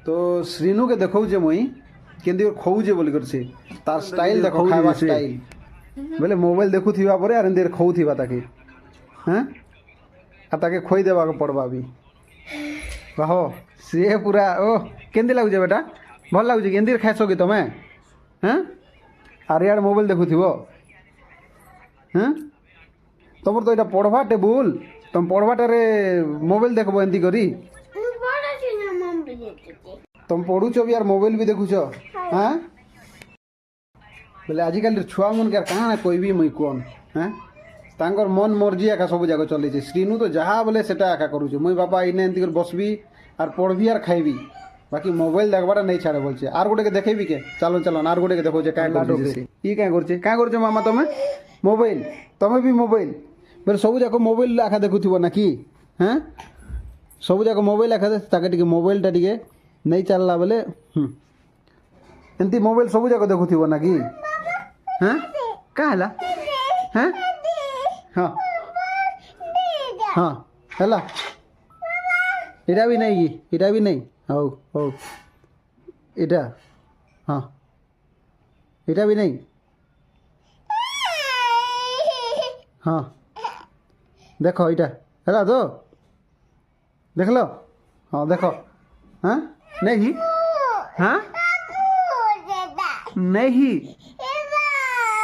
तो श्रीनु के देखौचे मुई केंदी खौचे बोली करछे तार स्टाइल देखो खावा स्टाइल बोले मोबाइल देखुथिबा परे आर एंदी खौथिबा ताके हैं आ ताके खोई देबा के पड़बा भी कहो सी पूरा ओ केंदी लागुचे बेटा भल लागुचे केंदी खाइसो कि तमे हैं आर यार मोबाइल देखुथिबो हैं तुमर तो एटा पढ़वा टेबुल तुम पढ़वाटारे मोबाइल देखबो एंती करी तुम पढ़ुच भी यार मोबाइल भी देखुच हाँ बोले आजिकल छुआ मन के कहाँ कोई भी मुई कौन हाँ तांकर मन मर्जी एका सब जाक चले श्रीनु तो जहाँ बोले सेटा एका करुचे मुई बापा इने एंती बसबी आर पढ़बी आर खाइबी बाकी मोबाइल देखबाटा नहीं छाड़े बोलছে आर गोटे के देखेबी के चलो चलो आर गोटे के देखो जे काय करछे ई काय करछे मामा तमे मोबाइल तमे भी मोबाइल बोले सब जाक मोबाइल आखा देखुथिबो ना कि हैं सब जाक मोबाइल आखा ताके टिके मोबाइलटा टिके नहीं चलला बोले एंती मोबाइल सब जाक देखुथिबो ना कि हैं का हला हैं हाँ हाँ हला इटा भी नहीं कि इटा भी नहीं हौ हौ इटा हाँ इटा भी नहीं हाँ देखो इटा हला तो देख लो हाँ देखो हाँ नहीं हाँ नहीं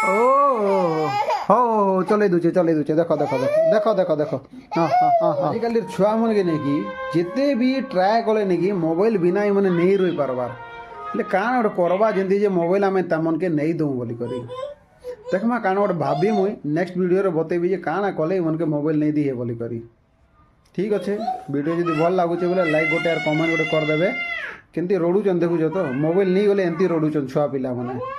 ओ हो चले दूचे देखो देखो देखो देखो देखो हाँ हाँ हाँ हाँ आजिकल छुआ मन के नहीं कि जिते भी ट्राए कले नहीं कि मोबाइल बिना ही मैंने नहीं रही पारबार हेल्ले काण गोटे करवा जमी जे मोबाइल आम तमन के नहीं दूँ बोली करी देखमा काण गोटे भाभी मुई नेक्स्ट वीडियो रे बतेबी जे काण कले मन के मोबाइल नहीं दिए बोली करी ठीक अच्छे वीडियो जब भल लगुचे बोले लाइक गोटे यार कमेंट गोटे करदे केमती रड़ुचन देखुच तो मोबाइल नहीं गले एमती रड़ुचन छुआ पिला माने।